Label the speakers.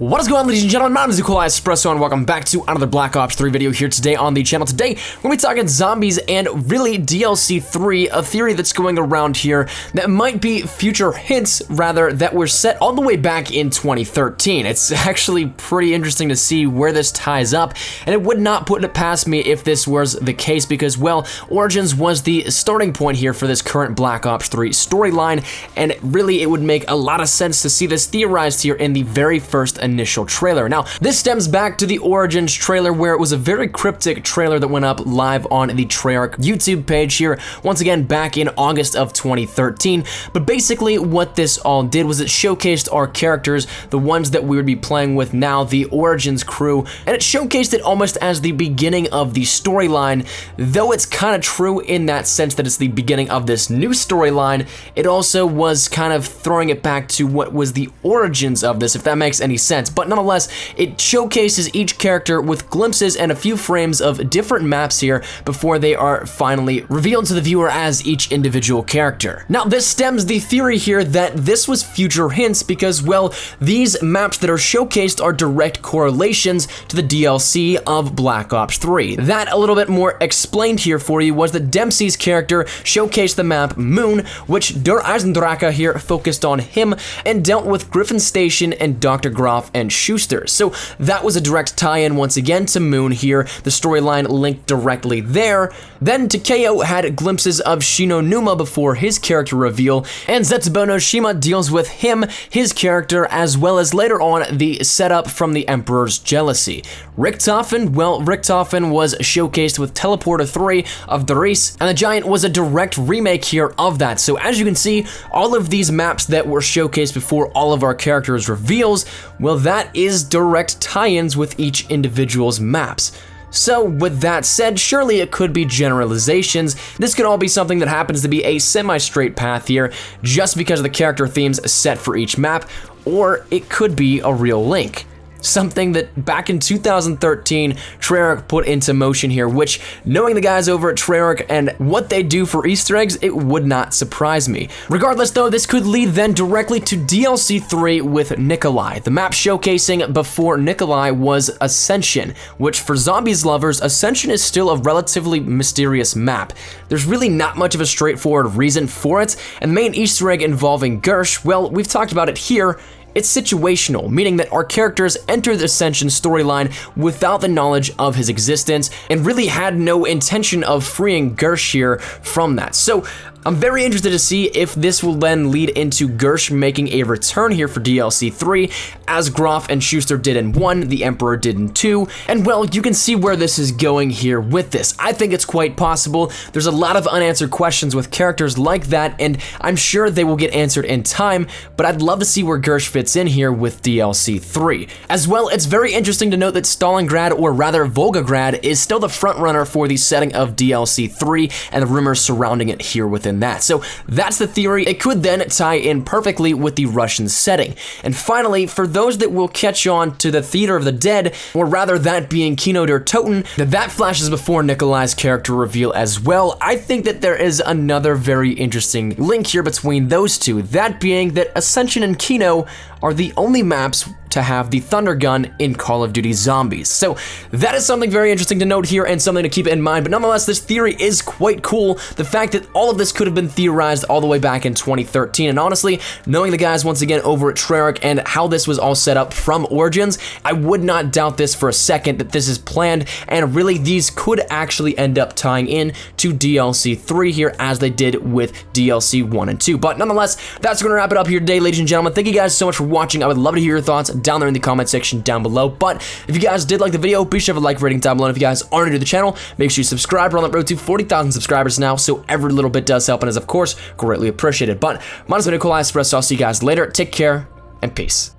Speaker 1: What is going on, ladies and gentlemen? My name is Espresso, and welcome back to another Black Ops 3 video here today on the channel. Today, we're going to be talking zombies and really DLC 3, a theory that's going around here that might be future hints, rather, that were set all the way back in 2013. It's actually pretty interesting to see where this ties up, and it would not put it past me if this was the case because, well, Origins was the starting point here for this current Black Ops 3 storyline, and really it would make a lot of sense to see this theorized here in the very first initial trailer. Now, this stems back to the Origins trailer where it was a very cryptic trailer that went up live on the TREYARCH YouTube page here, once again back in August of 2013. But basically what this all did was it showcased our characters, the ones that we would be playing with now, the Origins crew, and it showcased it almost as the beginning of the storyline. Though it's kind of true in that sense that it's the beginning of this new storyline, it also was kind of throwing it back to what was the origins of this, if that makes any sense. But nonetheless, it showcases each character with glimpses and a few frames of different maps here before they are finally revealed to the viewer as each individual character. Now, this stems the theory here that this was future hints because, well, these maps that are showcased are direct correlations to the DLC of Black Ops 3. That a little bit more explained here for you was that Dempsey's character showcased the map Moon, which Der Eisendrache here focused on him and dealt with Griffin Station and Dr. Groff and Schuster. So that was a direct tie-in once again to Moon here, the storyline linked directly there. Then Takeo had glimpses of Shino Numa before his character reveal, and Zetsubo no Shima deals with him, his character, as well as later on the setup from the Emperor's jealousy. Richtofen, well, Richtofen was showcased with Teleporter 3 of Dries, and the Giant was a direct remake here of that. So as you can see, all of these maps that were showcased before all of our characters' reveals, well, that is direct tie-ins with each individual's maps. So with that said, surely it could be generalizations. This could all be something that happens to be a semi-straight path here just because of the character themes set for each map, or it could be a real link. Something that back in 2013, TREYARCH put into motion here, which, knowing the guys over at TREYARCH and what they do for Easter eggs, it would not surprise me. Regardless though, this could lead then directly to DLC 3 with Nikolai. The map showcasing before Nikolai was Ascension, which for zombies lovers, Ascension is still a relatively mysterious map. There's really not much of a straightforward reason for it, and the main Easter egg involving Gersh, well, we've talked about it here. It's situational, meaning that our characters enter the Ascension storyline without the knowledge of his existence and really had no intention of freeing Gersh here from that. So I'm very interested to see if this will then lead into Gersh making a return here for DLC 3, as Groff and Schuster did in 1, the Emperor did in 2, and well, you can see where this is going here with this. I think it's quite possible. There's a lot of unanswered questions with characters like that, and I'm sure they will get answered in time, but I'd love to see where Gersh fits in here with DLC 3. As well, it's very interesting to note that Stalingrad, or rather Volgograd, is still the frontrunner for the setting of DLC 3 and the rumors surrounding it here within that. So that's the theory. It could then tie in perfectly with the Russian setting. And finally, for those that will catch on to the Theater of the Dead, or rather that being Kino der Toten, that flashes before Nikolai's character reveal as well, I think that there is another very interesting link here between those two, that being that Ascension and Kino are the only maps to have the Thunder Gun in Call of Duty Zombies. So that is something very interesting to note here and something to keep in mind, but nonetheless, this theory is quite cool. The fact that all of this could have been theorized all the way back in 2013, and honestly, knowing the guys once again over at TREYARCH and how this was all set up from Origins, I would not doubt this for a second that this is planned, and really these could actually end up tying in to DLC 3 here as they did with DLC 1 and 2. But nonetheless, that's going to wrap it up here today, ladies and gentlemen. Thank you guys so much for watching. I would love to hear your thoughts down there in the comment section down below. But if you guys did like the video, be sure to have a like rating down below. And if you guys aren't new to the channel, make sure you subscribe. We're on that road to 40,000 subscribers now, so every little bit does help and is of course greatly appreciated. But my name is Espresso. I'll see you guys later. Take care and peace.